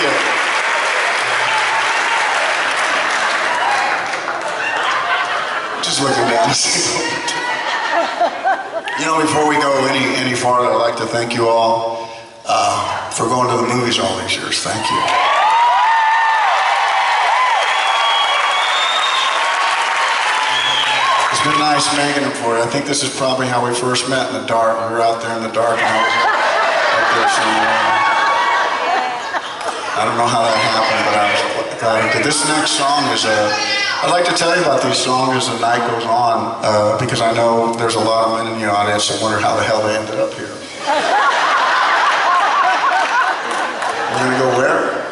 you. Just looking down. You know, before we go any farther, I'd like to thank you all for going to the movies all these years. Thank you. It's been nice making them for you. I think this is probably how we first met, in the dark. We were out there in the dark, and I was up there somewhere. I don't know how that happened, but I was glad I did. This next song is I'd like to tell you about these songs as the night goes on, because I know there's a lot of men in the audience that wonder how the hell they ended up here. We're gonna go where?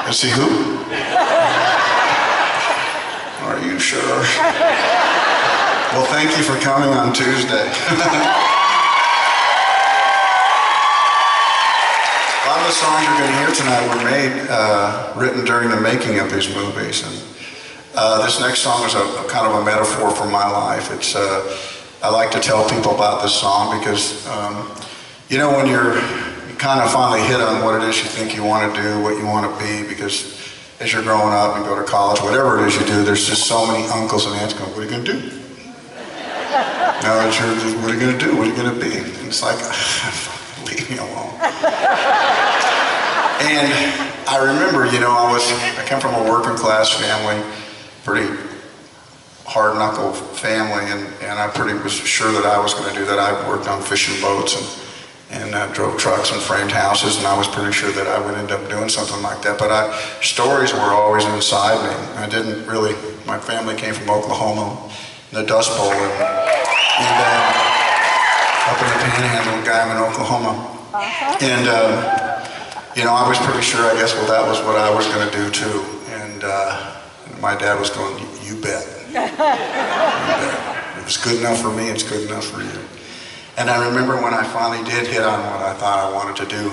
And see who? Are you sure? Well, thank you for coming on Tuesday. A lot of the songs you're going to hear tonight were written during the making of these movies. And this next song is a kind of a metaphor for my life. It's I like to tell people about this song because, you know, when you kind of finally hit on what it is you think you want to do, what you want to be, because as you're growing up and go to college, whatever it is you do, there's just so many uncles and aunts going, what are you going to do? Now that you're, what are you going to do? What are you going to be? And it's like, leave me alone. And I remember, you know, I come from a working class family, pretty hard knuckle family, and I pretty was sure that I was going to do that. I worked on fishing boats and drove trucks and framed houses, and I was pretty sure that I would end up doing something like that. But stories were always inside me. I didn't really, my family came from Oklahoma, the Dust Bowl, and up in the Panhandle, guy in Oklahoma. And, you know, I was pretty sure, I guess, well, that was what I was going to do too. And my dad was going, you bet. You bet. If it's good enough for me, it's good enough for you. And I remember when I finally did hit on what I thought I wanted to do,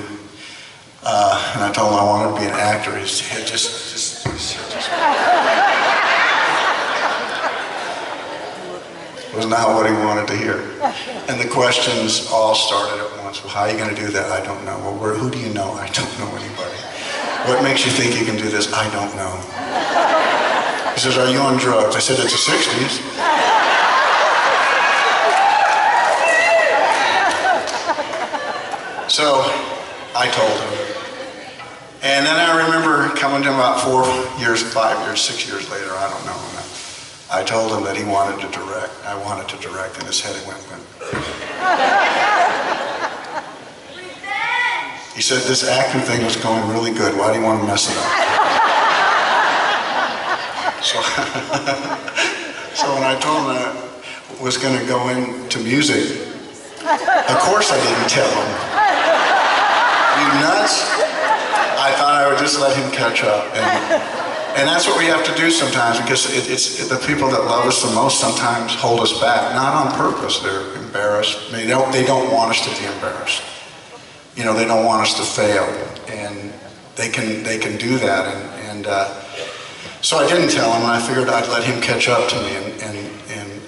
and I told him I wanted to be an actor. He said, just. It was not what he wanted to hear. And the questions all started at once. Well, how are you going to do that? I don't know. Well, who do you know? I don't know anybody. What makes you think you can do this? I don't know. He says, are you on drugs? I said, it's the 60s. So I told him. And then I remember coming to him about 4 years, 5 years, 6 years later, I don't know. I told him that he wanted to direct. I wanted to direct, and his head went. He said, this acting thing was going really good. Why do you want to mess it up? So when I told him I was going to go into music, of course I didn't tell him. You nuts? I thought I would just let him catch up. And that's what we have to do sometimes, because it's the people that love us the most sometimes hold us back, not on purpose. They're embarrassed. They don't want us to be embarrassed. You know, they don't want us to fail, and they can do that. And so I didn't tell him, and I figured I'd let him catch up to me and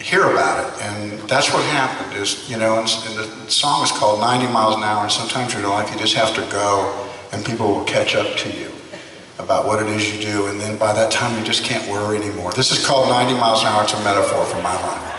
hear about it. And that's what happened. Is, you know, and the song is called 90 Miles an Hour, and sometimes in your life you just have to go, and people will catch up to you about what it is you do, and then by that time you just can't worry anymore. This is called 90 Miles an Hour. It's a metaphor for my life.